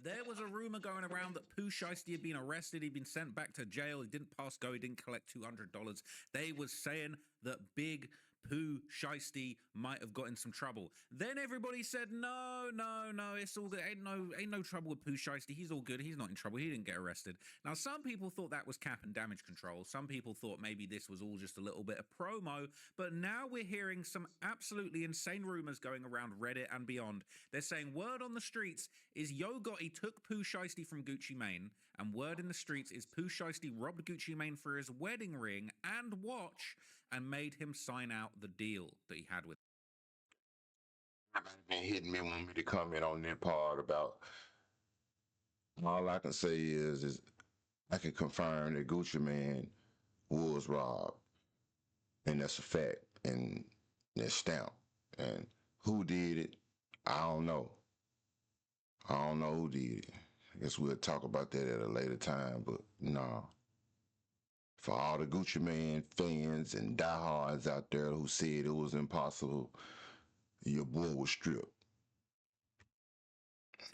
There was a rumor going around that Pooh Shiesty had been arrested. He'd been sent back to jail. He didn't pass go. He didn't collect $200. They was saying that big Pooh Shiesty might have got in some trouble. Then everybody said, no, it's all good. Ain't no trouble with Pooh Shiesty. He's all good. He's not in trouble. He didn't get arrested. Now, some people thought that was cap and damage control. Some people thought maybe this was all just a little bit of promo. But now we're hearing some absolutely insane rumors going around Reddit and beyond. They're saying word on the streets is Yo Gotti took Pooh Shiesty from Gucci Mane, and word in the streets is Pooh Shiesty robbed Gucci Mane for his wedding ring and watch and made him sign out the deal that he had with Been hitting me, want me to comment on that part about. All I can say is I can confirm that Gucci Mane was robbed, and that's a fact, and that's stamped. And who did it? I don't know. I don't know who did it. I guess we'll talk about that at a later time, but no. For all the Gucci Mane fans and diehards out there who said it was impossible, your boy was stripped.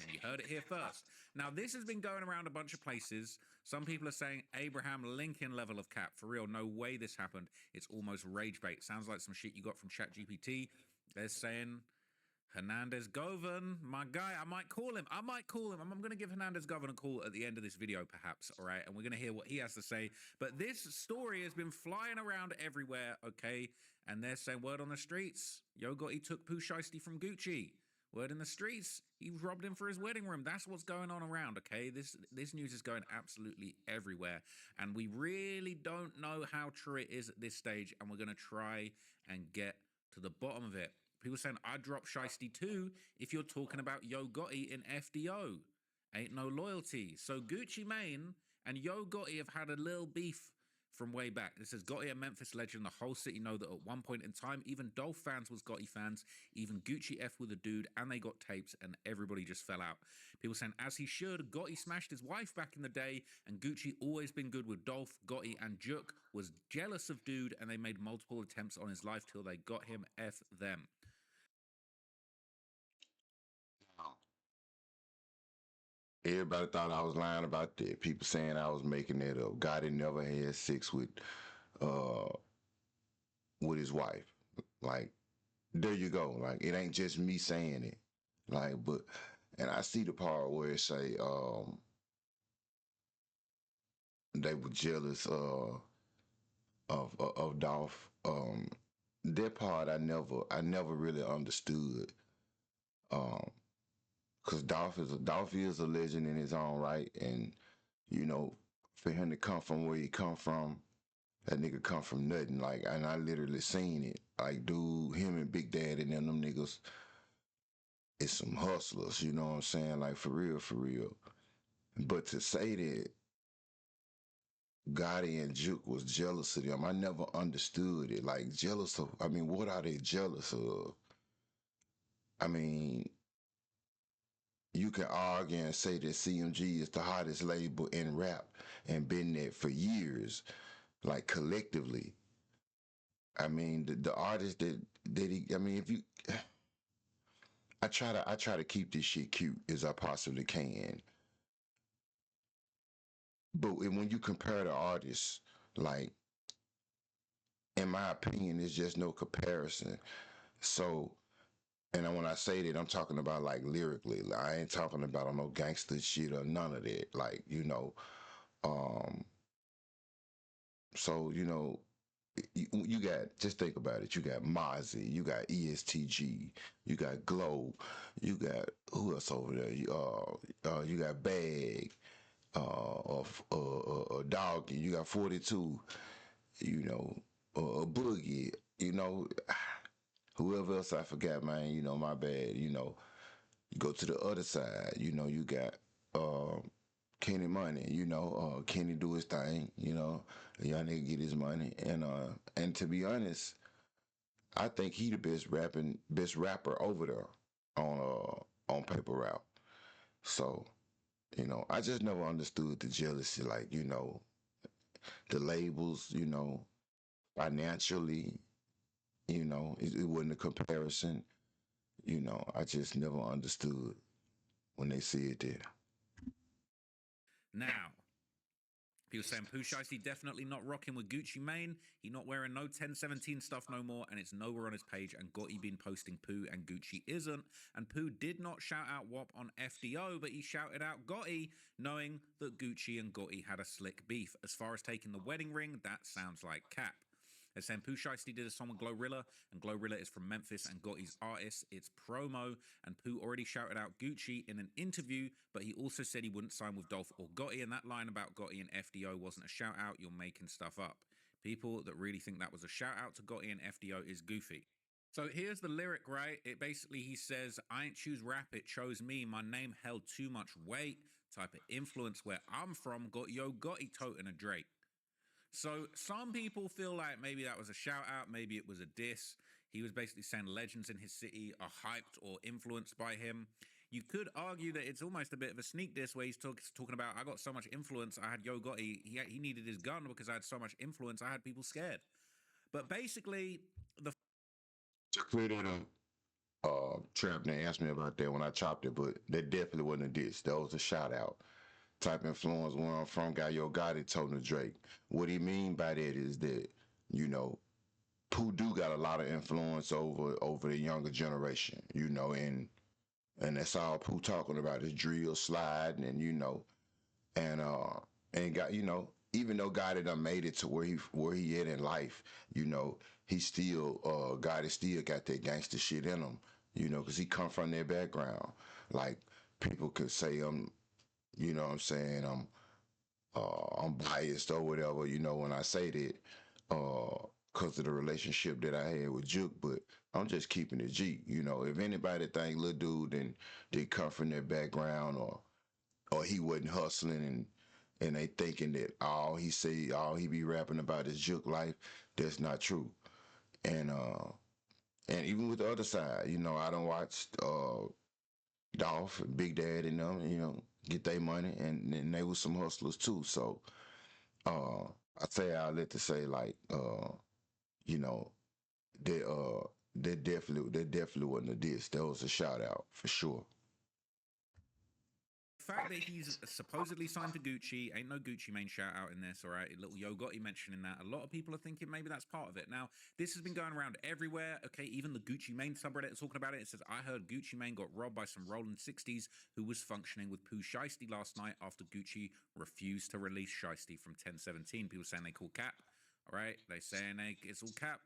and you heard it here first. Now, this has been going around a bunch of places. Some people are saying Abraham Lincoln level of cap. For real, no way this happened. It's almost rage bait. Sounds like some shit you got from ChatGPT. They're saying Hernandez Govan, my guy, I might call him. I'm going to give Hernandez Govan a call at the end of this video, perhaps, all right? And we're going to hear what he has to say. But this story has been flying around everywhere, okay? And they're saying word on the streets, Yo Gotti took Pooh Shiesty from Gucci. Word in the streets, he robbed him for his wedding ring. That's what's going on around, okay? This news is going absolutely everywhere. And we really don't know how true it is at this stage. And we're going to try and get to the bottom of it. People saying, I'd drop Shiesty too if you're talking about Yo Gotti in FDO. Ain't no loyalty. So Gucci Mane and Yo Gotti have had a little beef from way back. This is Gotti, a Memphis legend. The whole city know that at one point in time, even Dolph fans was Gotti fans. Even Gucci F with a dude, and they got tapes, and everybody just fell out. People saying, as he should, Gotti smashed his wife back in the day, and Gucci always been good with Dolph, Gotti, and Juk was jealous of dude, and they made multiple attempts on his life till they got him. F them. Everybody thought I was lying about that. People saying I was making that up. Gotti never had sex uh with his wife. Like, there you go. Like, it ain't just me saying it. Like, but and I see the part where it say they were jealous of Dolph. That part I never really understood. Cause Dolph is a legend in his own right, and you know, for him to come from where he come from, that nigga come from nothing. Like, and I literally seen it. Like, dude, him and Big Daddy and them niggas is some hustlers. You know what I'm saying? Like, for real, for real. But to say that Gotti and Juke was jealous of them, I never understood it. Like, jealous of, I mean, what are they jealous of? I mean, you can argue and say that CMG is the hottest label in rap and been there for years, like collectively. I mean, the artist that he, I mean, if you, I try to keep this shit cute as I possibly can. But when you compare the artists, like, in my opinion, there's just no comparison. So, and when I say that, I'm talking about like lyrically. Like, I ain't talking about no gangster shit or none of that. Like, um, so you got, just think about it. You got Mozzie, you got ESTG, you got Glow, you got who else over there? You got Bag, of Doggy, you got 42, Boogie, whoever else I forgot, man. My bad. You go to the other side. You got Kenny Money. Kenny do his thing. Y'all nigga get his money, and to be honest, I think he the best rapper over there on paper route. So I just never understood the jealousy, like the labels, financially, it wasn't a comparison. I just never understood when they said that. Now, people saying Pooh Shiesty definitely not rocking with Gucci Mane. He not wearing no 1017 stuff no more, and it's nowhere on his page. And Gotti been posting Pooh, and Gucci isn't. And Pooh did not shout out WAP on FDO, but he shouted out Gotti, knowing that Gucci and Gotti had a slick beef. As far as taking the wedding ring, that sounds like cap. They're saying Pooh Shiesty did a song with Glorilla, and Glorilla is from Memphis, and Gotti's artist. It's promo, and Pooh already shouted out Gucci in an interview, but he also said he wouldn't sign with Dolph or Gotti, and that line about Gotti and FDO wasn't a shout out. You're making stuff up. People that really think that was a shout out to Gotti and FDO is goofy. So here's the lyric, right? It basically, he says, I ain't choose rap, it chose me. My name held too much weight. Type of influence where I'm from, got Yo Gotti toting a Drake. So some people feel like maybe that was a shout out, maybe it was a diss. He was basically saying legends in his city are hyped or influenced by him. You could argue that it's almost a bit of a sneak diss where he's talking about, I got so much influence, I had Yo Gotti, he needed his gun because I had so much influence, I had people scared. But basically, the... To clear that up, Trap, they asked me about that when I chopped it, but that definitely wasn't a diss. That was a shout out. Type influence where I'm from, got Yo Gotti toting to Drake. What he mean by that is that, you know, Pooh do got a lot of influence over the younger generation, you know, and that's all Pooh talking about is drill sliding and and got, even though Gotti done made it to where he at in life, he still Gotti still got that gangster shit in him, because he come from that background. Like people could say you know what I'm saying, I'm biased or whatever, when I say that, because of the relationship that I had with Juke, but I'm just keeping it G. If anybody think little dude and they come from their background or he wasn't hustling and they thinking that all he be rapping about is Juke life, that's not true. And even with the other side, I don't watch Dolph and Big Dad and them, get their money, and they was some hustlers too. So I say I let to say like you know that definitely wasn't a diss. That was a shout out for sure. The fact that he's supposedly signed to Gucci, ain't no Gucci Mane shout out in this, all right? Little Yo Gotti mentioning that. A lot of people are thinking maybe that's part of it. Now, this has been going around everywhere, okay? Even the Gucci Mane subreddit is talking about it. It says, I heard Gucci Mane got robbed by some rolling 60s who was functioning with Pooh Shiesty last night after Gucci refused to release Shiesty from 1017. People saying they call cap, all right? They saying it's all cap.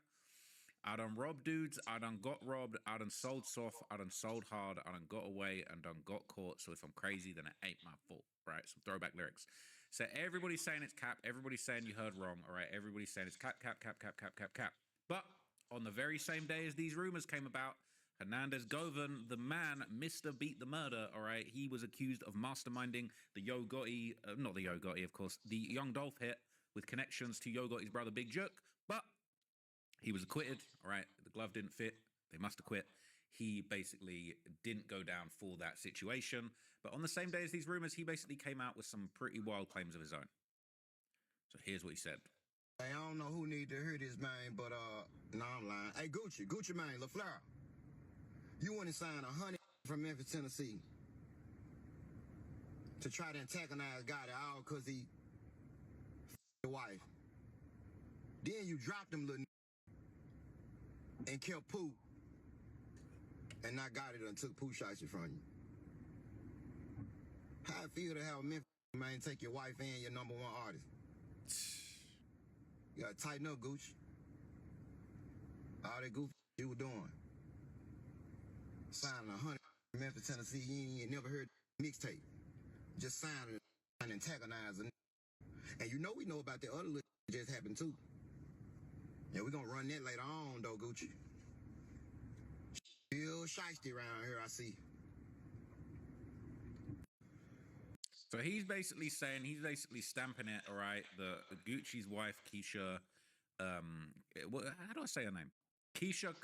I done robbed dudes, I done got robbed, I done sold soft, I done sold hard, I done got away and done got caught. So if I'm crazy, then it ain't my fault, right? Some throwback lyrics. So everybody's saying it's cap, everybody's saying you heard wrong, all right? Everybody's saying it's cap, cap, cap, cap, cap, cap, cap. But on the very same day as these rumors came about, Hernandez Govan, the man, Mr. Beat the Murder, all right? He was accused of masterminding the Yo Gotti, not the Yo Gotti, of course, the Young Dolph hit with connections to Yo Gotti's brother Big Jook, but he was acquitted, all right? The glove didn't fit. They must have quit. He basically didn't go down for that situation. But on the same day as these rumors, he basically came out with some pretty wild claims of his own. So here's what he said. Hey, I don't know who need to hear this, man, but, no, I'm lying. Hey, Gucci Mane, LaFleur, you want to sign 100 from Memphis, Tennessee to try to antagonize Gotti all because he your wife. Then you dropped him, little and killed Pooh, and not Gotti done took Pooh Shiesty from you. How it feel to have a Memphis man take your wife and your number one artist? You gotta tighten up, Gucci. All that goofy you were doing. Signing 100 from Memphis, Tennessee, you ain't never heard mixtape. Just signing and antagonizing. And we know about the other little just happened too. Yeah, we're gonna run that later on, though, Gucci. Real shiesty around here, I see. So he's basically stamping it, all right? The Gucci's wife, Keisha, how do I say her name? Keisha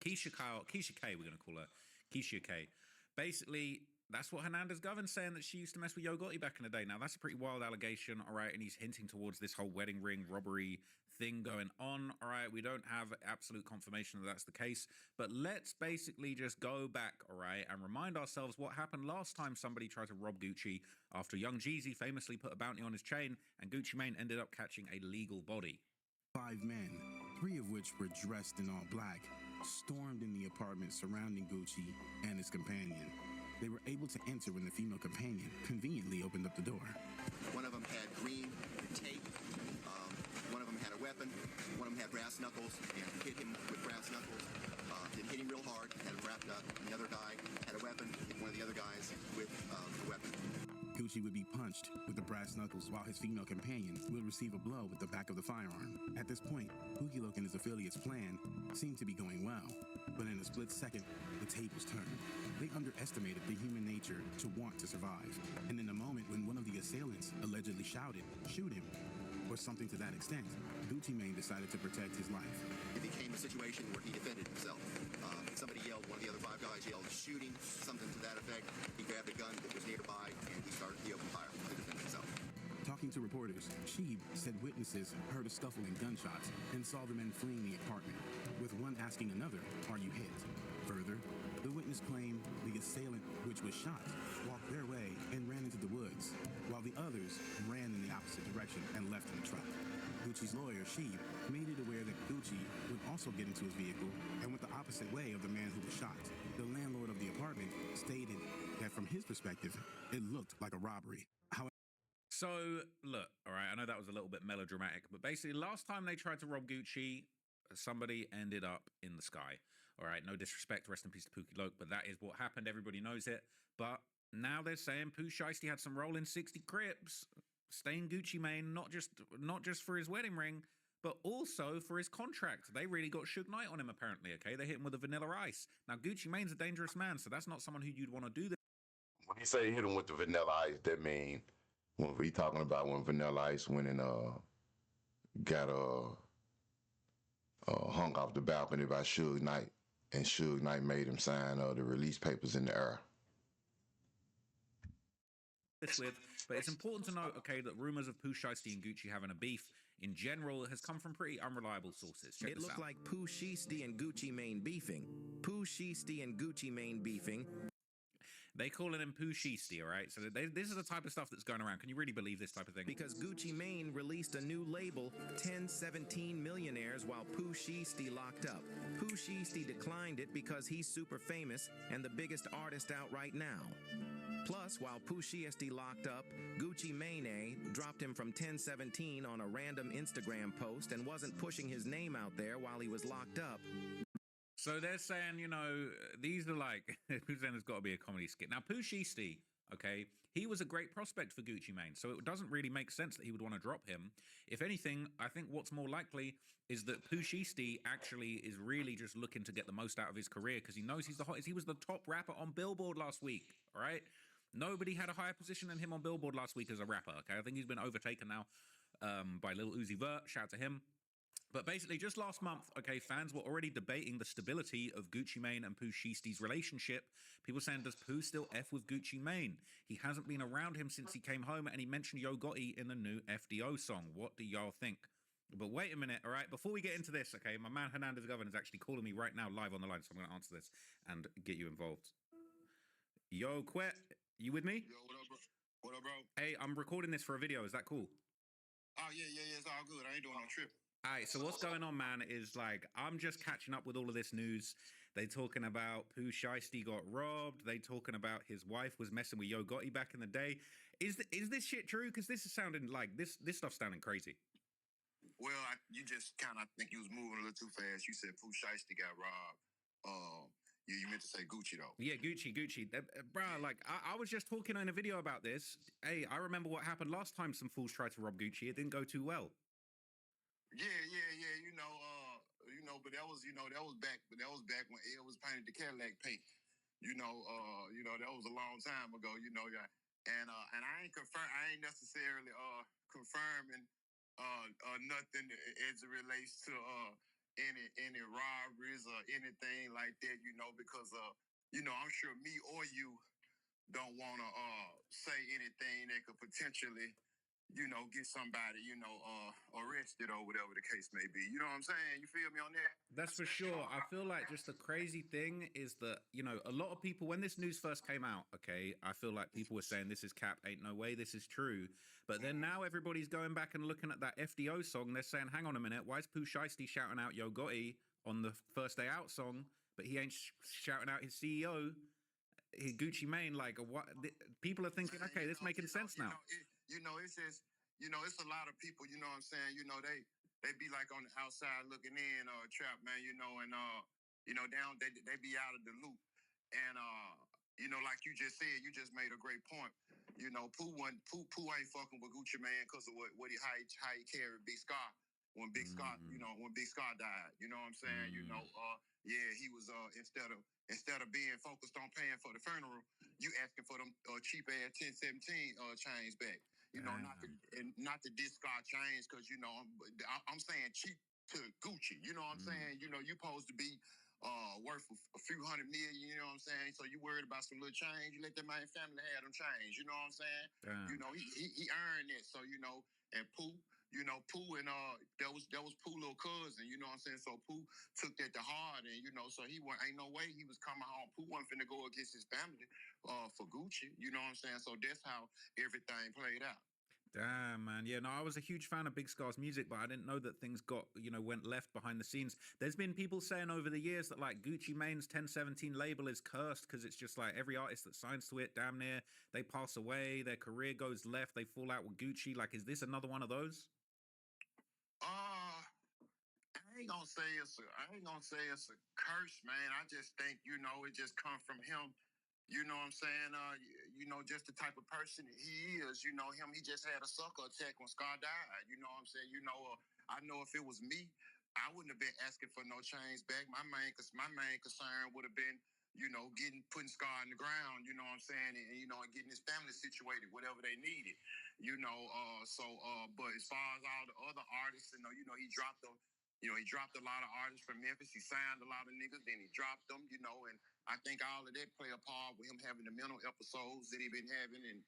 Keisha K, we're gonna call her Keisha K. Basically, that's what Hernandez Govan's saying, that she used to mess with Yo Gotti back in the day. Now, that's a pretty wild allegation, all right? And he's hinting towards this whole wedding ring robbery thing going on. All right, we don't have absolute confirmation that that's the case, but let's basically just go back, all right, and remind ourselves what happened last time somebody tried to rob Gucci after Young Jeezy famously put a bounty on his chain, and Gucci Mane ended up catching a legal body. 5 men, 3 of which were dressed in all black, stormed in the apartment surrounding Gucci and his companion. They were able to enter when the female companion conveniently opened up the door. One of them had green tape. One of them had a weapon. One of them had brass knuckles and hit him with brass knuckles. Didn't hit him real hard, had him wrapped up. And the other guy had a weapon, hit one of the other guys with the weapon. Gucci would be punched with the brass knuckles while his female companion would receive a blow with the back of the firearm. At this point, Pookie Loc and his affiliates' plan seemed to be going well, but in a split second, the tables turned. They underestimated the human nature to want to survive, and in a moment when one of the assailants allegedly shouted, "Shoot him," or something to that extent, Gucci Mane decided to protect his life. It became a situation where he defended himself. Somebody yelled, one of the other 5 guys yelled, "Shooting," something to that effect. He grabbed a gun that was nearby and he started the open fire to defend himself. Talking to reporters, Sheeb said witnesses heard a scuffle and gunshots and saw the men fleeing the apartment, with one asking another, "Are you hit?" Further, the witness claimed the assailant, which was shot, walked their way and ran into the woods, while the others ran in the opposite direction and left in the truck. Gucci's lawyer, Sheeb, made it aware that Gucci would also get into his vehicle and went the opposite way of the man who was shot. The landlord of the apartment stated that from his perspective, it looked like a robbery. So, look, all right, I know that was a little bit melodramatic, but basically last time they tried to rob Gucci, somebody ended up in the sky. All right, no disrespect, rest in peace to Pookie Loc, but that is what happened. Everybody knows it. But now they're saying Pooh Shiesty had some rolling 60 Crips, staying Gucci Mane, not just for his wedding ring, but also for his contract. They really got Suge Knight on him, apparently, okay? They hit him with a Vanilla Ice. Now, Gucci Mane's a dangerous man, so that's not someone who you'd want to do this. When he say hit him with the Vanilla Ice, that mean when we talking about when Vanilla Ice went and got hung off the balcony by Suge Knight, and Suge Knight made him sign the release papers in the air. With, but it's important to note, okay, that rumors of Pooh Shiesty and Gucci having a beef in general has come from pretty unreliable sources. Check It this looked out. like Pooh Shiesty and Gucci Mane beefing. Pooh Shiesty and Gucci Mane beefing. They calling him Pooh Shiesty, all right? So this is the type of stuff that's going around. Can you really believe this type of thing? Because Gucci Mane released a new label, 1017 Millionaires, while Pooh Shiesty locked up. Pooh Shiesty declined it because he's super famous and the biggest artist out right now. Plus, while Pooh Shiesty locked up, Gucci Mane dropped him from 1017 on a random Instagram post and wasn't pushing his name out there while he was locked up. So they're saying, you know, these are like, who's saying there's got to be a comedy skit. Now, Pooh Shiesty, okay, he was a great prospect for Gucci Mane, so it doesn't really make sense that he would want to drop him. If anything, I think what's more likely is that Pooh Shiesty actually is really just looking to get the most out of his career because he knows he's the hottest. He was the top rapper on Billboard last week, all right? Nobody had a higher position than him on Billboard last week as a rapper, okay? I think he's been overtaken now by Lil Uzi Vert. Shout out to him. But basically, just last month, okay, fans were already debating the stability of Gucci Mane and Pooh Shiesty's relationship. People saying, does Pooh still F with Gucci Mane? He hasn't been around him since he came home, and he mentioned Yo Gotti in the new FDO song. What do y'all think? But wait a minute, all right? Before we get into this, okay, my man Hernandez Govan is actually calling me right now live on the line, so I'm going to answer this and get you involved. Yo, Quet, you with me? Yo, what up, bro? What up, bro? Hey, I'm recording this for a video. Is that cool? Oh, yeah, it's all good. I ain't doing no trip. All right, so what's going on, man, is like, I'm just catching up with all of this news. They talking about Pooh Shiesty got robbed. They talking about his wife was messing with Yo Gotti back in the day. Is this shit true? Because this is sounding like, this stuff's sounding crazy. Well, you just kind of think you was moving a little too fast. You said Pooh Shiesty got robbed. You meant to say Gucci, though. Yeah, Gucci. Bruh, like, I was just talking in a video about this. Hey, I remember what happened last time some fools tried to rob Gucci. It didn't go too well. Yeah. But that was back when Ed was painted the Cadillac pink. That was a long time ago. Yeah. And I ain't necessarily confirming nothing as it relates to any robberies or anything like that. Because I'm sure me or you don't want to say anything that could potentially get somebody, arrested or whatever the case may be. You know what I'm saying? You feel me on that? That's for sure. I feel like just the crazy thing is that, a lot of people, when this news first came out, okay, I feel like people were saying this is cap, ain't no way this is true. But then now everybody's going back and looking at that FDO song. They're saying, hang on a minute, why is Pooh Shiesty shouting out Yo Gotti on the First Day Out song, but he ain't shouting out his CEO, Gucci Mane? Like, what? People are thinking, okay, this making sense now. It's just, it's a lot of people, you know what I'm saying? They be like on the outside looking in, trap, man, they be out of the loop. And, like you just said, you just made a great point. Pooh ain't fucking with Gucci Mane because of how he carried Big Scarr when Big Scarr, when Big Scarr died. You know what I'm saying? He was instead of being focused on paying for the funeral, you asking for them cheap ass 1017 chains back. Not the diss Scarr chains, because I'm saying cheap to Gucci. You know what I'm saying? You supposed to be worth a few $100 million, you know what I'm saying? So you worried about some little change, you let that man family have them change, you know what I'm saying? He earned it. So, and Pooh, Pooh and that was Pooh little cousin, you know what I'm saying? So Pooh took that to heart, and so ain't no way he was coming home. Pooh wasn't finna go against his family for Gucci, you know what I'm saying? So that's how everything played out. Damn, man. Yeah, no, I was a huge fan of Big Scar's music, but I didn't know that things went left behind the scenes. There's been people saying over the years that, like, Gucci Mane's 1017 label is cursed because it's just like every artist that signs to it, damn near, they pass away, their career goes left, they fall out with Gucci. Like, is this another one of those? I ain't gonna say it's a curse, man. I just think, it just come from him. You know what I'm saying? Just the type of person he is. He just had a sucker attack when Scarr died. You know what I'm saying? I know if it was me, I wouldn't have been asking for no chains back. My main concern would have been, putting Scarr in the ground, you know what I'm saying? And getting his family situated, whatever they needed, but as far as all the other artists, he dropped a lot of artists from Memphis. He signed a lot of niggas, then he dropped them, and I think all of that play a part with him having the mental episodes that he been having, and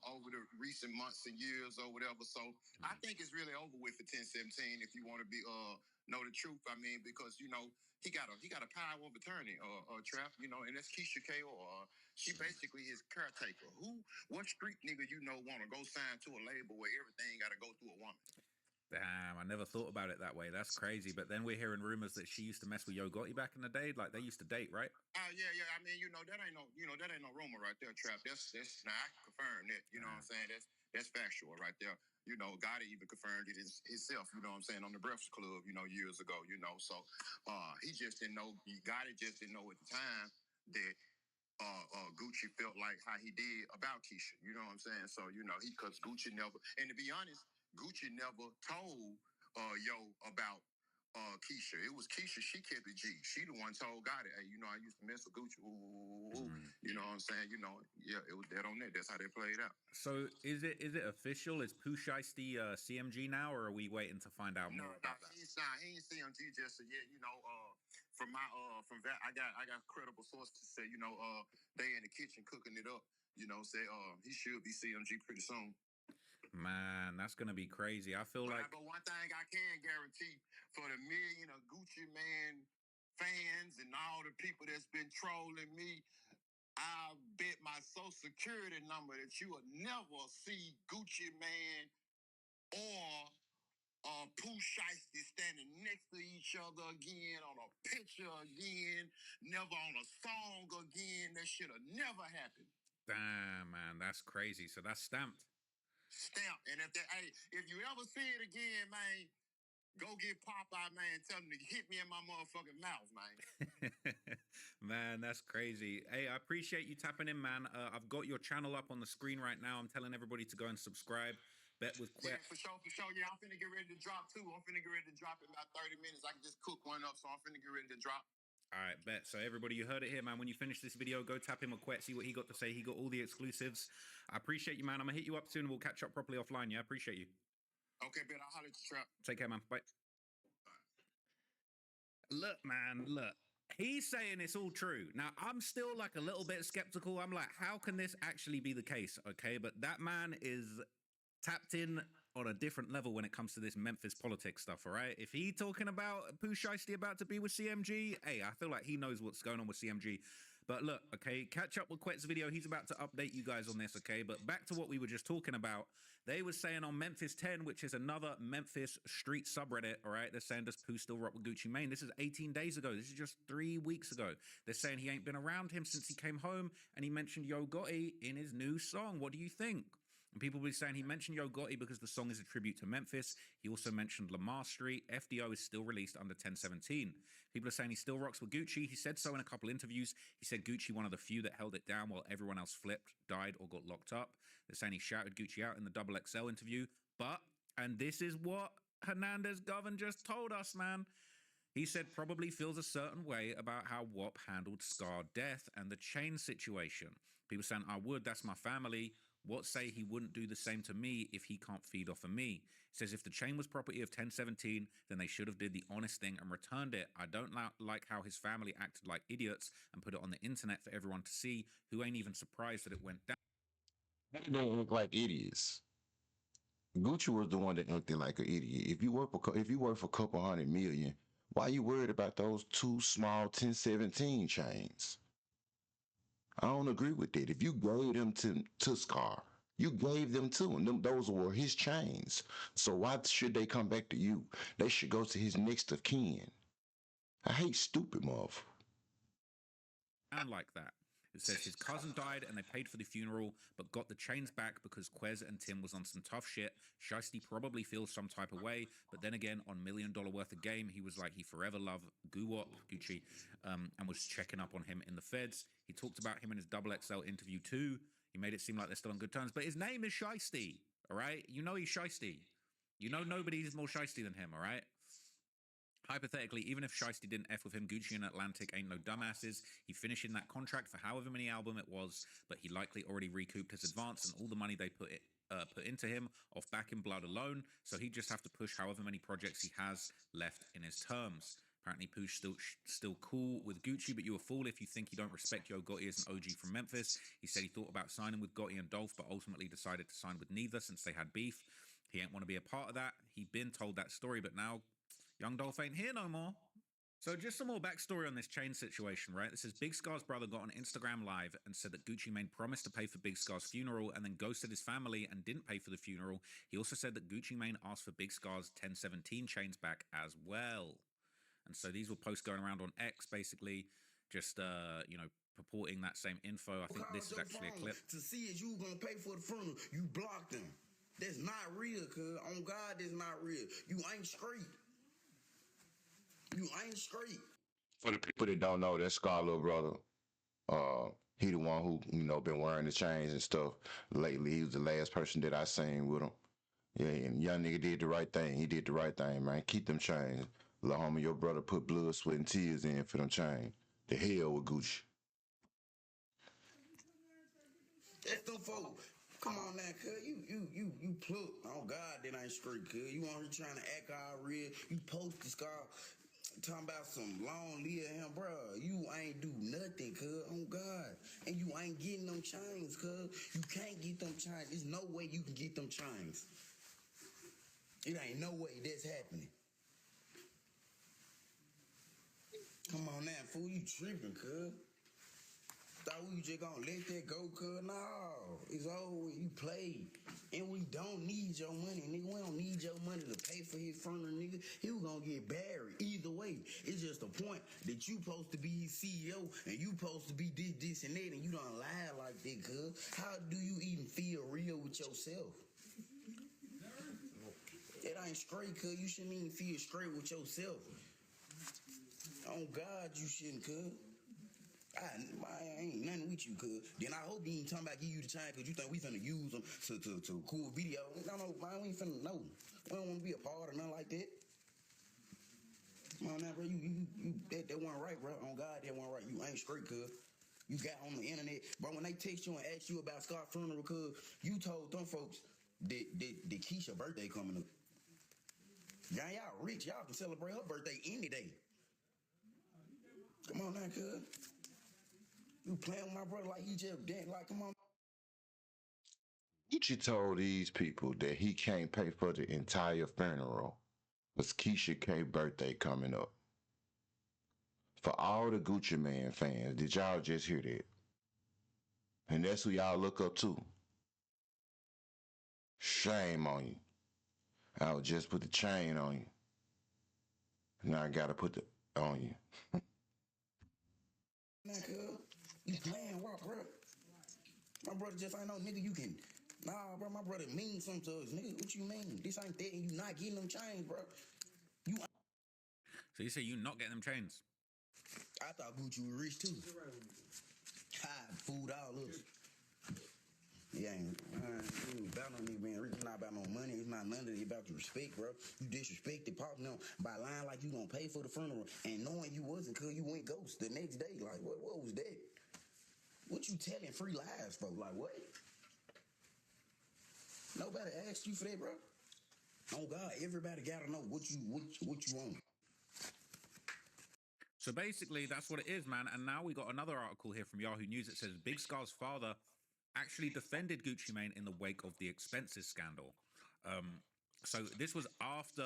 over the recent months and years or whatever. So I think it's really over with for 1017 if you want to be know the truth. I mean, because he got a power of attorney, Trap, and that's Keisha K. Or she basically his caretaker. What street nigga want to go sign to a label where everything got to go through a woman? Damn, I never thought about it that way. That's crazy. But then we're hearing rumors that she used to mess with Yo Gotti back in the day. Like, they used to date, right? Yeah. I mean, that ain't no rumor right there, Trap. That's now I can confirm that. You know what I'm saying? That's factual right there. Gotti even confirmed it himself. You know what I'm saying, on the Breakfast Club. Years ago. So he just didn't know. Gotti just didn't know at the time that Gucci felt like how he did about Keisha. You know what I'm saying? So because Gucci never, and to be honest, Gucci never told Yo about Keisha. It was Keisha. She kept it G. She the one told Gotti, hey, I used to mess with Gucci. Ooh. You know what I'm saying? Yeah, it was dead on that. That's how they played out. So is it official? Is Pooh Shiesty CMG now, or are we waiting to find out more about that? He ain't CMG just yet. From I got credible sources to say, they in the kitchen cooking it up. He should be CMG pretty soon. Man, that's gonna be crazy. I feel like. But one thing I can guarantee, for the million of Gucci Mane fans and all the people that's been trolling me, I bet my Social Security number that you will never see Gucci Mane or Pooh Shiesty standing next to each other again, on a picture again, never on a song again. That should have never happened. Damn, man, that's crazy. So that's stamped. And if you ever see it again, man, go get Popeye, man, and tell him to hit me in my motherfucking mouth, man. Man, that's crazy. Hey, I appreciate you tapping in, man. I've got your channel up on the screen right now. I'm telling everybody to go and subscribe. Bet with Yeah, for sure. Yeah, I'm finna get ready to drop too. I'm finna get ready to drop in about 30 minutes. I can just cook one up, so I'm finna get ready to drop. All right, bet. So everybody, you heard it here, man. When you finish this video, go tap him a quet, see what he got to say. He got all the exclusives. I appreciate you, man. I'm going to hit you up soon. We'll catch up properly offline, yeah? I appreciate you. Okay, bet. I'll holler at you, Trap. Take care, man. Bye. Look, man, look. He's saying it's all true. Now, I'm still like a little bit skeptical. I'm like, how can this actually be the case? Okay, but that man is tapped in on a different level when it comes to this Memphis politics stuff, all right? If he talking about Pooh Shiesty about to be with CMG, hey, I feel like he knows what's going on with CMG. But look, okay, catch up with Quet's video. He's about to update you guys on this, okay? But back to what we were just talking about. They were saying on Memphis 10, which is another Memphis street subreddit, all right? They're saying, does Pooh still rock with Gucci Mane? This is 18 days ago. This is just 3 weeks ago. They're saying he ain't been around him since he came home, and he mentioned Yo Gotti in his new song. What do you think? And people will be saying he mentioned Yo Gotti because the song is a tribute to Memphis. He also mentioned Lamar Street. FDO is still released under 1017. People are saying he still rocks with Gucci. He said so in a couple interviews. He said Gucci, one of the few that held it down while everyone else flipped, died, or got locked up. They're saying he shouted Gucci out in the Double XL interview. But, and this is what Hernandez Govan just told us, man. He said probably feels a certain way about how WAP handled Scarr death and the chain situation. People saying, I would, that's my family. What say he wouldn't do the same to me if he can't feed off of me? He says if the chain was property of 1017, then they should have did the honest thing and returned it. I don't like how his family acted like idiots and put it on the internet for everyone to see, who ain't even surprised that it went down. They don't look like idiots. Gucci was the one that acted like an idiot. If you work for a couple $100 million, why are you worried about those two small 1017 chains? I don't agree with that. If you gave them to Scarr, you gave them to him. Those were his chains. So why should they come back to you? They should go to his next of kin. I hate stupid motherfuckers. And like that. It says his cousin died and they paid for the funeral, but got the chains back because Quez and Tim was on some tough shit. Shiesty probably feels some type of way, but then again, on $1 million worth of game, he was like he forever loved Gucci, and was checking up on him in the feds. He talked about him in his Double XL interview too. He made it seem like they're still on good terms, but his name is Shiesty, all right? You know he's Shiesty. You know nobody's more Shiesty than him, all right? Hypothetically, even if Shiesty didn't F with him, Gucci and Atlantic ain't no dumbasses. He finished in that contract for however many album it was, but he likely already recouped his advance and all the money they put into him off Back in Blood alone, so he'd just have to push however many projects he has left in his terms. Apparently, Pooh's still cool with Gucci, but you're a fool if you think you don't respect Yo Gotti as an OG from Memphis. He said he thought about signing with Gotti and Dolph, but ultimately decided to sign with neither since they had beef. He ain't want to be a part of that. He'd been told that story, but now Young Dolph ain't here no more. So just some more backstory on this chain situation, right? This is Big Scar's brother got on Instagram Live and said that Gucci Mane promised to pay for Big Scar's funeral and then ghosted his family and didn't pay for the funeral. He also said that Gucci Mane asked for Big Scar's 1017 chains back as well. And so these were posts going around on X, basically, just, purporting that same info. I think this is actually a clip. To see if you gonna pay for the funeral, you blocked them. That's not real, cuz. On God, that's not real. You ain't straight. You ain't straight. For the people that don't know, that's Scarr little brother. He the one who, been wearing the chains and stuff lately. He was the last person that I seen with him. Yeah, and young nigga did the right thing. He did the right thing, man. Keep them chains. Little homie, your brother put blood, sweat, and tears in for them chains. The hell with Gucci. That's them folks. Come on now, cuz. You plug. Oh God, that ain't straight, cuz. You on here trying to act all real. You post this Scarr talking about some long live him, bro. You ain't do nothing, cuz. On God. And you ain't getting them chains, cuz. You can't get them chains. There's no way you can get them chains. It ain't no way that's happening. Come on now, fool. You tripping, cuz. Thought we just gonna let that go, cuz? No, it's over. You played. And we don't need your money, nigga. We don't need your money to pay for his funeral, nigga. He was gonna get buried. Either way, it's just a point that you supposed to be his CEO and you supposed to be this, and that, and you don't lie like that, cuz. How do you even feel real with yourself? It ain't straight, cuz. You shouldn't even feel straight with yourself. On God, you shouldn't, cuz. I ain't nothing with you, cuz. Then I hope you ain't talking about give you the chain because you think we finna use them to cool video. No, man, we ain't finna, no. We don't want to be a part of nothing like that. Come on now, bro. That wasn't right, bro. On God, that wasn't right. You ain't straight, cuz. You got on the internet. Bro, when they text you and ask you about Scarr funeral, cuz, you told them folks that Keisha's birthday coming up. Y'all rich. Y'all can celebrate her birthday any day. Come on now, cuz. You playing with my brother like he just dead. Like, come on. Gucci told these people that he can't pay for the entire funeral because Keisha K birthday coming up. For all the Gucci Man fans, did y'all just hear that? And that's who y'all look up to. Shame on you. I would just put the chain on you. Now I gotta put the on you. Nah, cuz, you playing rock, bro. My brother just ain't no nigga you can. Nah, bro, my brother mean something to us, nigga. What you mean? This ain't that, and you not getting them chains, bro. You, So you say you not getting them chains? I thought Gucci was rich too. Ha, food all us. Yeah, ain't about no nigga being rich. It's not about no money. It's not none of it. It's about the respect, bro. You disrespected Pop now by lying like you gonna pay for the funeral and knowing you wasn't, cause you went ghost the next day. Like, what was that? What you telling free lies for? Like, what? Nobody asked you for that, bro. Oh God, everybody gotta know what you want. So basically, that's what it is, man. And now we got another article here from Yahoo News that says Big Scar's father actually defended Gucci Mane in the wake of the expenses scandal. So this was after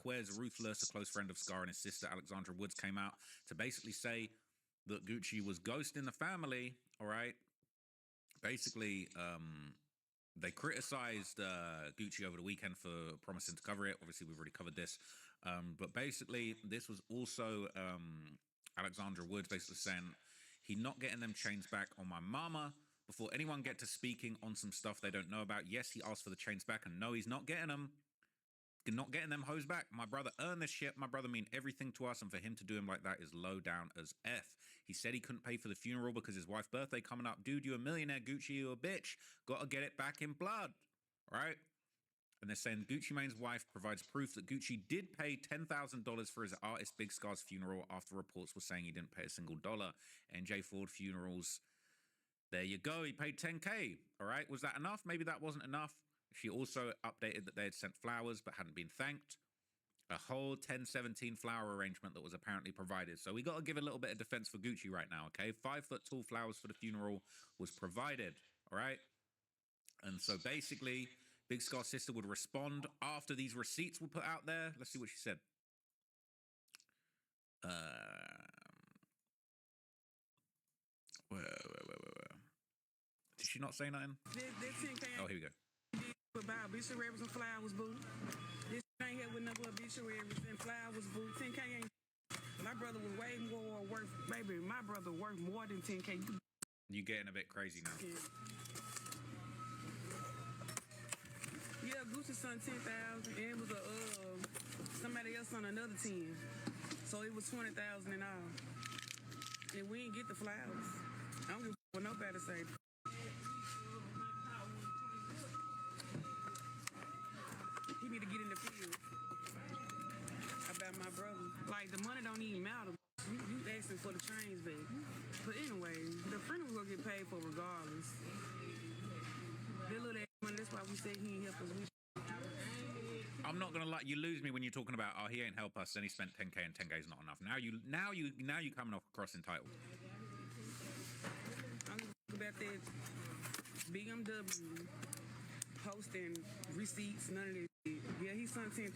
Quez Ruthless, a close friend of Scarr, and his sister Alexandra Woods came out to basically say that Gucci was ghosting the family. All right. Basically, they criticized Gucci over the weekend for promising to cover it. Obviously, we've already covered this. But basically, this was also Alexandra Woods basically saying he not getting them chains back on my mama. Before anyone get to speaking on some stuff they don't know about, yes, he asked for the chains back, and no, he's not getting them. Not getting them hoes back. My brother earned this shit. My brother mean everything to us, and for him to do him like that is low down as F. He said he couldn't pay for the funeral because his wife's birthday coming up. Dude, you a millionaire, Gucci, you a bitch. Gotta get it back in blood, right? And they're saying Gucci Mane's wife provides proof that Gucci did pay $10,000 for his artist Big Scar's funeral after reports were saying he didn't pay a single dollar. NJ Ford Funerals, there you go. He paid 10K. All right. Was that enough? Maybe that wasn't enough. She also updated that they had sent flowers but hadn't been thanked. A whole 1017 flower arrangement that was apparently provided. So we got to give a little bit of defense for Gucci right now, okay? 5-foot tall flowers for the funeral was provided, all right? And so basically, Big Scar's sister would respond after these receipts were put out there. Let's see what she said. Where? Did she not say nothing? Oh, here we go. About obituaries and flowers, boo. This ain't here with no obituaries and flowers, boo. 10K ain't. My brother was way more worth. Baby, my brother worth more than 10K. You getting a bit crazy now. Yeah, Gucci's son 10,000, and it was somebody else on another 10. So it was 20,000 in all. And we didn't get the flowers. I don't give a what nobody say. He need to get in the field about my brother. Like, the money don't even matter. You asking for the trains, baby. But anyway, the funeral will get paid for regardless. That little ass money, that's why we say he ain't help us. I'm not gonna lie, you lose me when you're talking about, oh, he ain't help us and he spent 10K and 10K is not enough. Now you coming off across entitled. I'm about that BMW posting receipts, none of this shit. Yeah, he sent 10,000.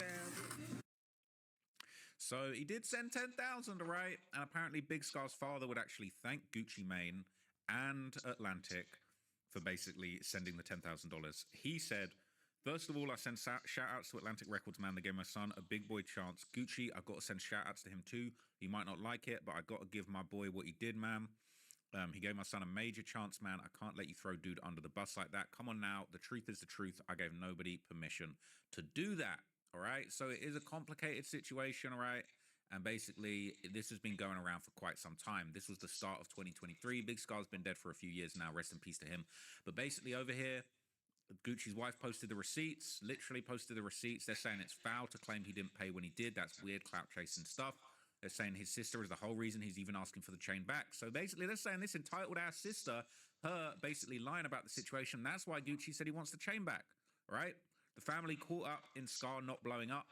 So he did send 10,000, right? And apparently Big Scar's father would actually thank Gucci Mane and Atlantic for basically sending the $10,000. He said, first of all, I send shout-outs to Atlantic Records, man. They gave my son a big boy chance. Gucci, I've got to send shout-outs to him too. He might not like it, but I got to give my boy what he did, man. He gave my son a major chance, man. I can't let you throw dude under the bus like that. Come on now. The truth is the truth. I gave nobody permission to do that, all right? So it is a complicated situation, all right? And basically, this has been going around for quite some time. This was the start of 2023. Big Scar's been dead for a few years now. Rest in peace to him. But basically over here, Gucci's wife posted the receipts, literally posted the receipts. They're saying it's foul to claim he didn't pay when he did. That's weird clout chasing stuff. They're saying his sister is the whole reason he's even asking for the chain back. So basically, they're saying this entitled ass sister, her basically lying about the situation. That's why Gucci said he wants the chain back, right? The family caught up in Scarr not blowing up.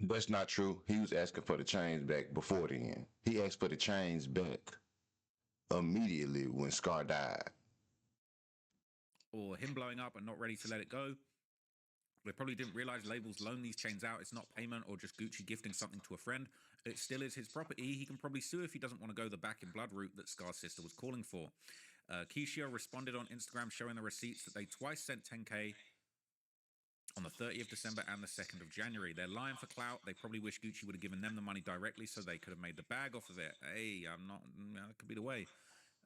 That's not true. He was asking for the chains back before then. He asked for the chains back immediately when Scarr died. or him blowing up and not ready to let it go. They probably didn't realize labels loan these chains out. It's not payment or just Gucci gifting something to a friend. It still is his property. He can probably sue if he doesn't want to go the back in blood route that Scar's sister was calling for. Keisha responded on Instagram showing the receipts that they twice sent 10K on the 30th of December and the 2nd of January. They're lying for clout. They probably wish Gucci would have given them the money directly so they could have made the bag off of it. Hey, that could be the way.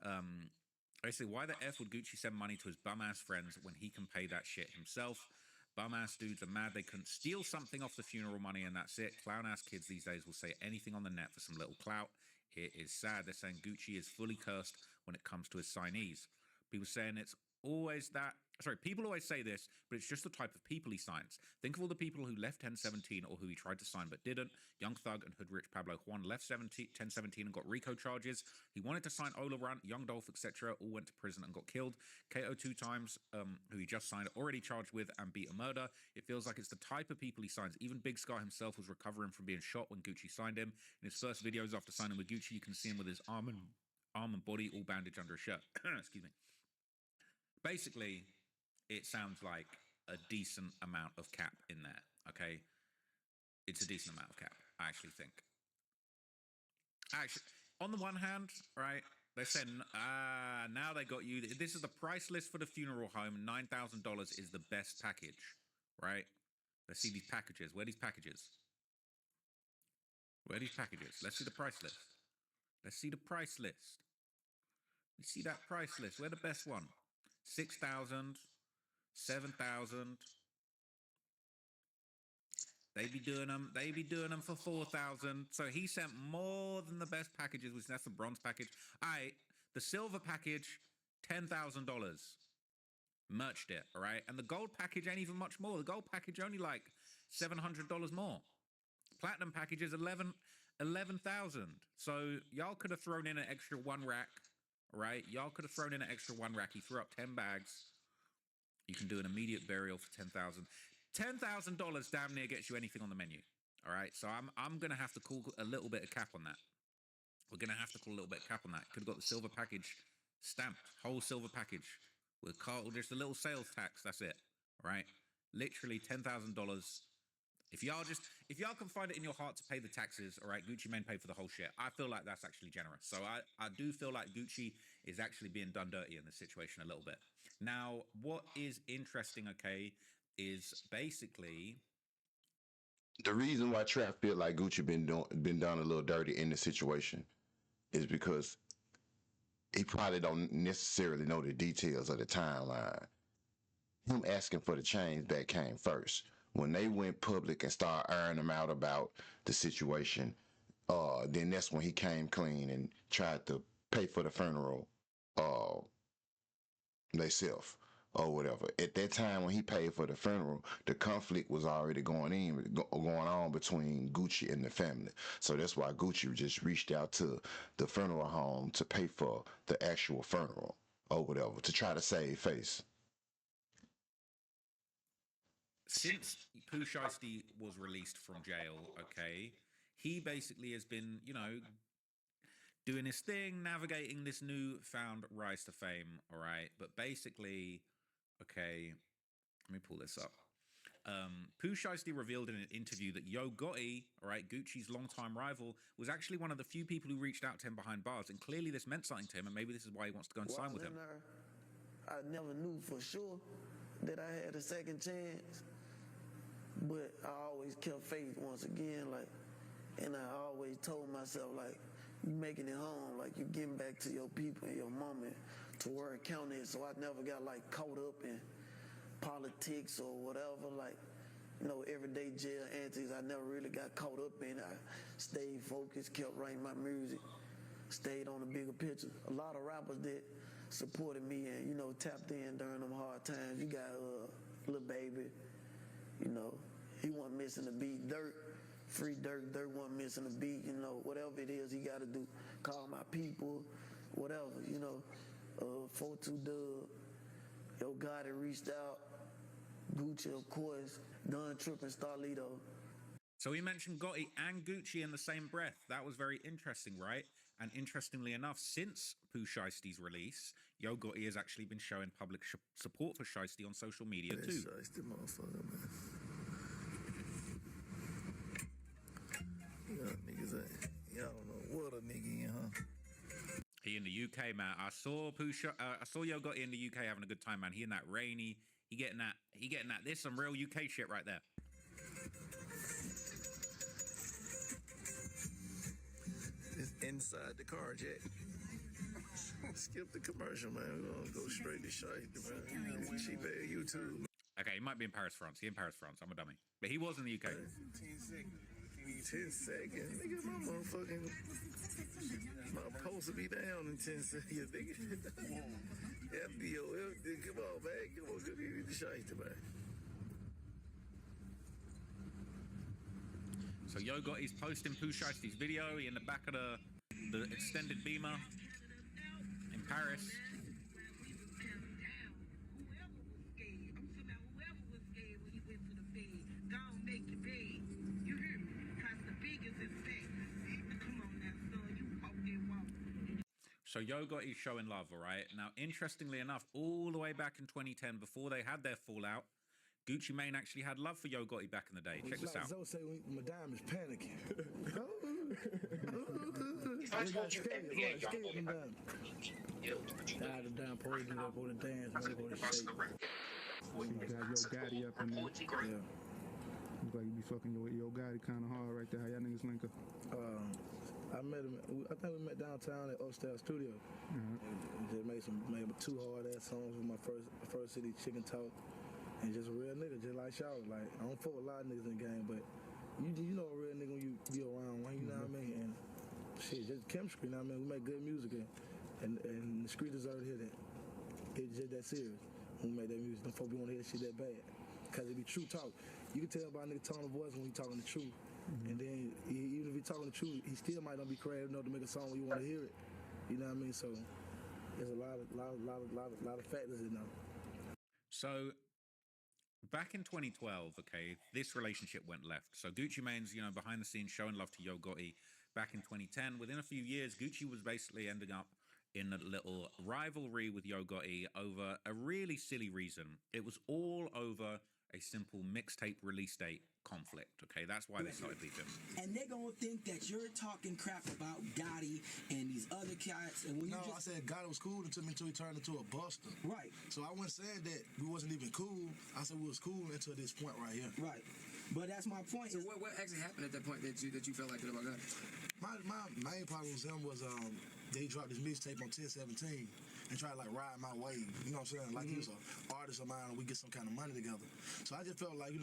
I say, why the F would Gucci send money to his bum-ass friends when he can pay that shit himself? Bum-ass dudes are mad they couldn't steal something off the funeral money and that's it. Clown-ass kids these days will say anything on the net for some little clout. It is sad. They're saying Gucci is fully cursed when it comes to his signees. People saying it's always that... Sorry, people always say this, but it's just the type of people he signs. Think of all the people who left 1017 or who he tried to sign but didn't. Young Thug and Hood Rich Pablo Juan left 1017 and got RICO charges. He wanted to sign Ola Runt, Young Dolph, etc. All went to prison and got killed. KO 2 times, who he just signed, already charged with and beat a murder. It feels like it's the type of people he signs. Even Big Scarr himself was recovering from being shot when Gucci signed him. In his first videos after signing with Gucci, you can see him with his arm and body all bandaged under a shirt. Excuse me. Basically, it sounds like a decent amount of cap in there, okay? It's a decent amount of cap, I actually think. Actually, on the one hand, right, they said, now they got you. This is the price list for the funeral home. $9,000 is the best package, right? Let's see these packages. Where are these packages? Where are these packages? Let's see the price list. Let's see the price list. You see that price list. Where the best one? 6,000, 7,000. They be doing them for 4,000. So he sent more than the best packages, which that's the bronze package. The silver package, $10,000. Merched it, all right? And the gold package ain't even much more. The gold package only like $700 more. Platinum package is 11,000. So y'all could have thrown in an extra one rack, right? Y'all could have thrown in an extra one rack. He threw up 10 bags. You can do an immediate burial for $10,000. $10,000 damn near gets you anything on the menu. All right, so I'm gonna have to call a little bit of cap on that. We're gonna have to call a little bit of cap on that. Could have got the silver package stamped, whole silver package with just a little sales tax. That's it. All right, literally $10,000. If y'all can find it in your heart to pay the taxes, all right, Gucci Mane paid for the whole shit. I feel like that's actually generous. So I do feel like Gucci is actually being done dirty in this situation a little bit. Now, what is interesting, okay, is basically the reason why Trap feel like Gucci been done a little dirty in the situation is because he probably don't necessarily know the details of the timeline. Him asking for the chains back came first. When they went public and started airing them out about the situation, then that's when he came clean and tried to pay for the funeral themselves or whatever. At that time when he paid for the funeral, the conflict was already going on between Gucci and the family. So that's why Gucci just reached out to the funeral home to pay for the actual funeral or whatever, to try to save face. Since Pooh Shiesty was released from jail, okay, he basically has been, doing his thing, navigating this newfound rise to fame, all right? But basically, okay, let me pull this up. Pooh Shiesty revealed in an interview that Yo Gotti, all right, Gucci's longtime rival, was actually one of the few people who reached out to him behind bars, and clearly this meant something to him, and maybe this is why he wants to go and sign with him. I never knew for sure that I had a second chance, but I always kept faith once again, and I always told myself, you making it home, you getting back to your people and your mama to where it counted. So I never got caught up in politics or whatever, everyday jail antics. I never really got caught up in it. I stayed focused, kept writing my music, stayed on the bigger picture. A lot of rappers that supported me and, tapped in during them hard times. You got Lil Baby, he wasn't missing a beat. Free Dirt wasn't missing a beat, whatever it is he got to do. Call my people, whatever, 42 Dub, Yo Gotti reached out, Gucci, of course, Done Trippin' Starlito. So we mentioned Gotti and Gucci in the same breath. That was very interesting, right? And interestingly enough, since Pooh Shiesty's release, Yo Gotti has actually been showing public support for Shiesty on social media too. Shiesty motherfucker, man. Y'all niggas ain't, y'all don't know what a nigga in, huh? He in the UK, man. I saw Yo Gotti in the UK having a good time, man. He in that rainy. He getting that. There's some real UK shit right there. It's inside the car, Jack. Skip the commercial, man. We're gonna go straight to Shiesty, man. Cheap ass YouTube. Okay, he might be in Paris, France. He in Paris, France. I'm a dummy. But he was in the UK. 10 seconds. 10 seconds. Nigga, my motherfucking... My post will be down in 10 seconds, nigga. FBO, come on, man. Come on, go get the Shiesty, man. So Yo Gotti's posting Pooh Shiesty's video. He in the back of the extended Beamer in Paris. So Yo Gotti's showing love, all right? Now, interestingly enough, all the way back in 2010, before they had their fallout, Gucci Mane actually had love for Yo Gotti back in the day. Check this out. Zoe say Madame is panicking. I told you NBA, y'all know me. The damn police go to dance, man. Go to shake. You got Yo Gotti up in there. Yeah. Looks like you be fucking Yo Gotti kind of hard right there. How y'all niggas link up? I met him. I think we met downtown at Upstairs Studio. And just made 2 hard ass songs with my first CD, Chicken Talk, and just a real nigga, just like y'all. Like I don't fuck with a lot of niggas in the game, but you know a real nigga when you be around one. You know what I mean? And shit, just chemistry. You know what I mean? We make good music, and the street deserve to hear that. It's just that serious. When we make that music, them folks want to hear shit that bad, cause it be true talk. You can tell by a nigga tone of voice when he talking the truth. And then even if he talking the truth, he still might not be creative enough to make a song where you want to hear it. You know what I mean? So there's a lot of factors in there. So back in 2012, okay, this relationship went left. So Gucci Mane's, behind the scenes showing love to Yo Gotti. Back in 2010, within a few years, Gucci was basically ending up in a little rivalry with Yo Gotti over a really silly reason. It was all over a simple mixtape release date conflict, okay? That's why they started beefing. And they're gonna think that you're talking crap about Gotti and these other cats. And when I said Gotti was cool until he turned into a buster. Right. So I wasn't saying that we wasn't even cool. I said we was cool until this point right here. Right. But that's my point. So what actually happened at that point that you felt like that about Gotti? My main problem with him was they dropped this mixtape on 1017 and tried to like ride my wave. You know what I'm saying? Like he was an artist of mine and we get some kind of money together. So I just felt like,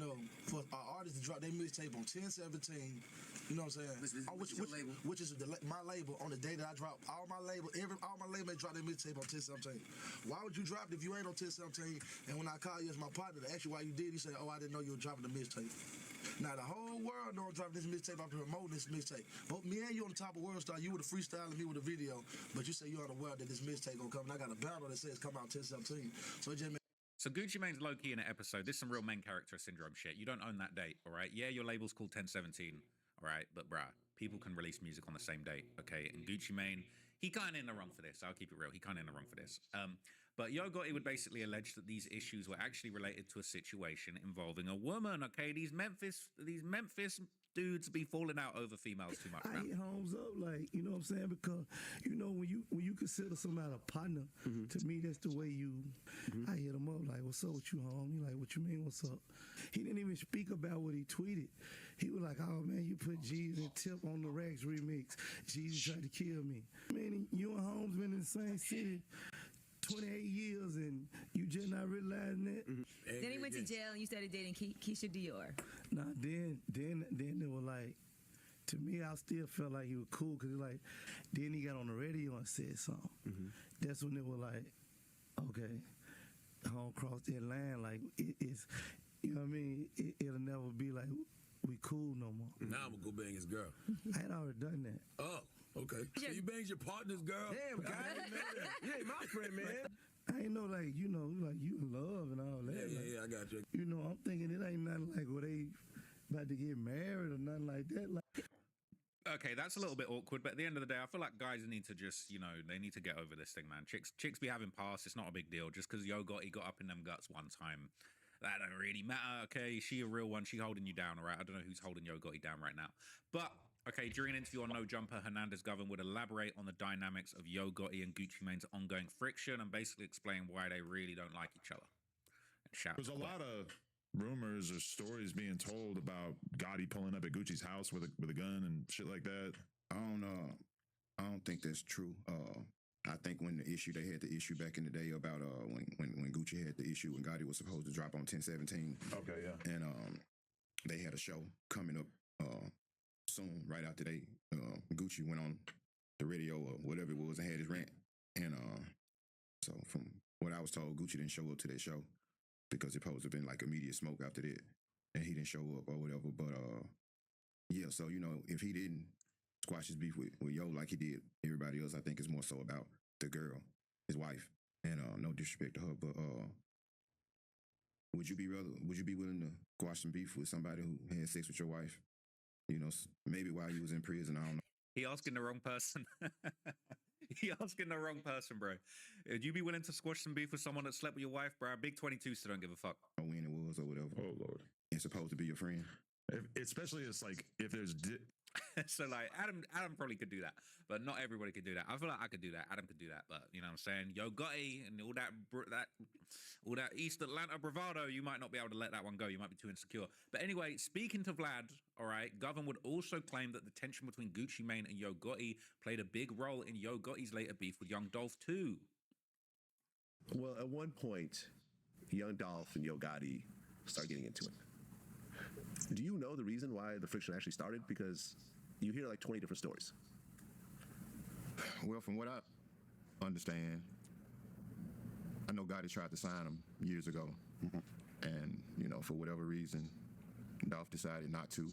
for our artists to drop their mixtape on 1017, you know what I'm saying? Which is my label on the day that I drop all my label drop their mixtape on 1017. Why would you drop it if you ain't on 1017? And when I call you as my partner to ask you why you did, you say, I didn't know you were dropping the mixtape. Now the whole world know I'm dropping this mixtape. I'm promoting this mixtape. Both me and you on the top of World Star. You with a freestyle and me with a video. But you say you're unaware that this mixtape gonna come. And I got a banner that says come out 1017. So it just So Gucci Mane's low-key in an episode. This is some real main character syndrome shit. You don't own that date, all right? Yeah, your label's called 1017, all right? But bruh, people can release music on the same date, okay? And Gucci Mane, he kind of in the wrong for this. I'll keep it real. He kind of in the wrong for this. But Yo Gotti would basically allege that these issues were actually related to a situation involving a woman, okay? These Memphis dudes be falling out over females too much, man. I hit homes up, like, you know what I'm saying? Because, when you consider somebody a partner, to me, that's the way you, I hit him up, like, what's up with you, home? He like, what you mean, what's up? He didn't even speak about what he tweeted. He was like, oh, man, you put G's and Tip on the Rex remix. G's tried to kill me. Man, you and Holmes been in the same city 28 years and you just not realizing that. Then he went to jail and you started dating Keisha Dior. Nah, then they were like, to me, I still felt like he was cool because then he got on the radio and said something. That's when they were like, okay, I don't cross that line. Like, it's, you know what I mean? It'll never be like, we cool no more. Now I'm gonna go bang his girl. I had already done that. Oh, okay. So you banged your partner's girl? Damn, guy, man. You ain't my friend, man. I ain't know, like you in love and all that. Yeah, I got you. I'm thinking it ain't nothing like what they about to get married or nothing like that. Like, Okay, that's a little bit awkward, but at the end of the day, I feel like guys need to just, they need to get over this thing, man. Chicks be having past. It's not a big deal. Just because Yo Gotti got up in them guts one time, that don't really matter. Okay, she a real one. She holding you down, all right? I don't know who's holding Yo Gotti down right now. But, okay, during an interview on No Jumper, Hernandez Govan would elaborate on the dynamics of Yo Gotti and Gucci Mane's ongoing friction and basically explain why they really don't like each other. There's a lot of rumors or stories being told about Gotti pulling up at Gucci's house with a gun and shit like that. I don't think that's true. I think when they had the issue back in the day about when Gucci had the issue when Gotti was supposed to drop on 10/17. Okay, yeah. And they had a show coming up soon, right after Gucci went on the radio or whatever it was and had his rant. And so from what I was told, Gucci didn't show up to that show because it supposed to have been like immediate smoke after that. And he didn't show up or whatever. But yeah, so if he didn't squash his beef with Yo like he did everybody else, I think it's more so about the girl, his wife. And no disrespect to her, but would you be willing to squash some beef with somebody who had sex with your wife? Maybe while you was in prison, I don't know. He asking the wrong person. He asking the wrong person, bro. Would you be willing to squash some beef with someone that slept with your wife, bro? Big 22 still don't give a fuck. When it was or whatever. Oh, Lord. It's supposed to be your friend. Especially it's like if there's... So like Adam probably could do that, but not everybody could do that. I feel like I could do that. Adam could do that, but you know what I'm saying? Yo Gotti and all that East Atlanta bravado, you might not be able to let that one go. You might be too insecure. But anyway, speaking to Vlad, all right, Govan would also claim that the tension between Gucci Mane and Yo Gotti played a big role in Yo Gotti's later beef with Young Dolph too. Well, at one point, Young Dolph and Yo Gotti start getting into it. Do you know the reason why the friction actually started? Because you hear like 20 different stories. Well, from what I understand, I know Gotti tried to sign him years ago. Mm-hmm. And, for whatever reason, Dolph decided not to.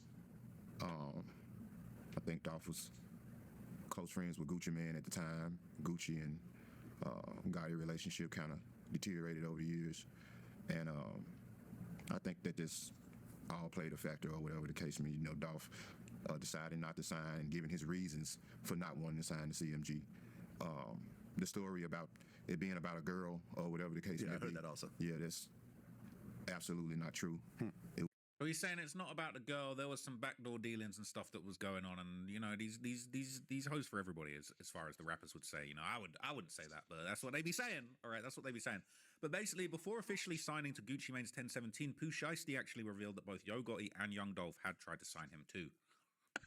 I think Dolph was close friends with Gucci Mane at the time. Gucci and Gotti relationship kind of deteriorated over years. And I think that this all played a factor or whatever the case may be. Dolph decided not to sign and giving his reasons for not wanting to sign the CMG. The story about it being about a girl or whatever the case may be. I heard that also. Yeah, that's absolutely not true. So he's saying it's not about the girl. There was some backdoor dealings and stuff that was going on, and these hoes for everybody, as far as the rappers would say. I wouldn't say that, but that's what they be saying. All right, that's what they be saying. But basically, before officially signing to Gucci Mane's 10/17, Pooh Shiesty actually revealed that both Yo Gotti and Young Dolph had tried to sign him too.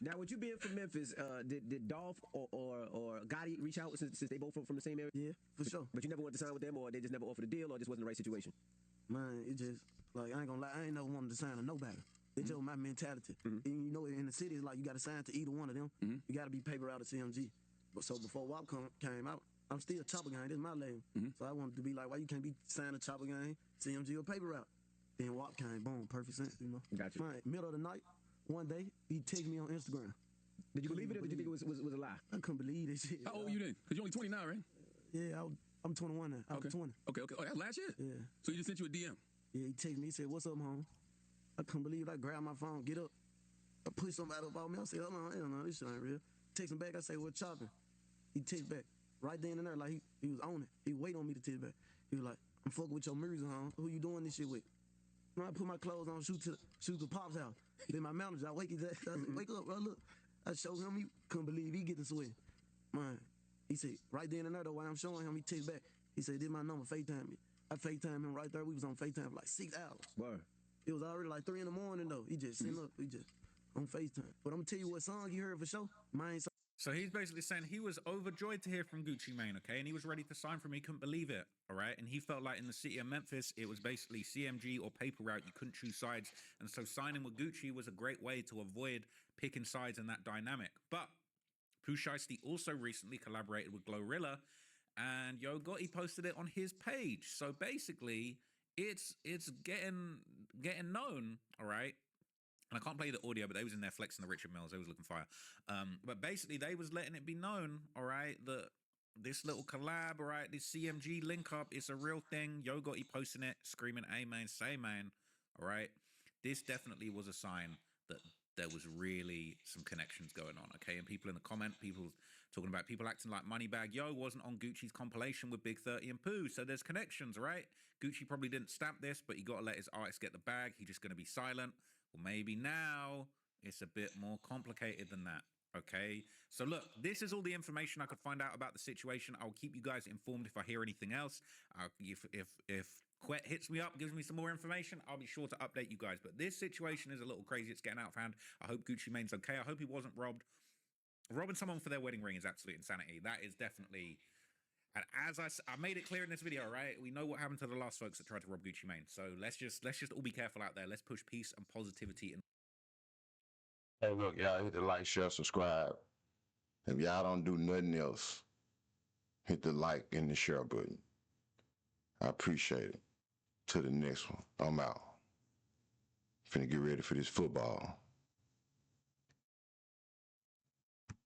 Now, with you being from Memphis, did Dolph or Gotti reach out since they both from the same area? Yeah, for sure. But you never wanted to sign with them, or they just never offered a deal, or it just wasn't the right situation? Man, it just, like, I ain't gonna lie, I ain't never wanted to sign to nobody. It's just my mentality. And in the city, it's like you got to sign to either one of them. You got to be paper out of CMG. But so before WAP came out, I'm still Chopper Gang. This is my label. So I wanted to be like, why you can't be signed to Chopper Gang, CMG, or paper out? Then WAP came, boom, perfect sense, Gotcha. Man, middle of the night, one day, he texted me on Instagram. Did you believe it, or did you think it was a lie? I couldn't believe this shit. How old are you then? Because you're only 29, right? Yeah, I'm 21 now. I was 20. Okay. Oh, that's last year? Yeah. So he just sent you a DM? Yeah, he texted me. He said, what's up, home? I couldn't believe it. I grabbed my phone, get up. I push somebody up on me. I said, hold on, hell no, this shit ain't real. Text him back. I say, we're chopping. He text back. Right then and there, like he was on it. He wait on me to text back. He was like, I'm fucking with your music, home. Who you doing this shit with? I put my clothes on, shoot to Pop's house. Then my manager, I wake his ass. I said, wake up, bro, look. I showed him, he couldn't believe he getting sweat. Man, he said, right then and there, though, while I'm showing him, he text back. He said, this my number, FaceTime me. I FaceTime him right there. We was on FaceTime for like 6 hours. Word. It was already like 3 in the morning, though. He just sitting up, he just on FaceTime. But I'm going to tell you what song you heard for sure. Mine. So he's basically saying he was overjoyed to hear from Gucci Mane, okay? And he was ready to sign for him. He couldn't believe it, all right? And he felt like in the city of Memphis, it was basically CMG or paper route. You couldn't choose sides. And so signing with Gucci was a great way to avoid picking sides in that dynamic. But Pooh Shiesty also recently collaborated with Glorilla, and Yo Gotti posted it on his page. So basically, it's getting known, all right? And I can't play the audio, but they was in there flexing the Richard Mills. They was looking fire. But basically, they was letting it be known, all right, that this little collab, all right, this CMG link up, it's a real thing. Yo Gotti posting it, screaming, "Amen, say man," all right? This definitely was a sign that there was really some connections going on, okay? And people in the comment, people talking about people acting like Moneybag Yo wasn't on Gucci's compilation with Big 30 and Pooh, so there's connections, right? Gucci probably didn't stamp this, but he got to let his artists get the bag. He's just going to be silent. Well, maybe now it's a bit more complicated than that, okay? So look, this is all the information I could find out about the situation. I'll keep you guys informed if I hear anything else. If Quet hits me up, gives me some more information, I'll be sure to update you guys. But this situation is a little crazy. It's getting out of hand. I hope Gucci Mane's okay. I hope he wasn't robbed. Robbing someone for their wedding ring is absolute insanity. That is definitely... And as I made it clear in this video, right? We know what happened to the last folks that tried to rob Gucci Mane. So let's just all be careful out there. Let's push peace and positivity. Hey, look, y'all hit the like, share, subscribe. If y'all don't do nothing else, hit the like and the share button. I appreciate it. To the next one. I'm out. Finna get ready for this football.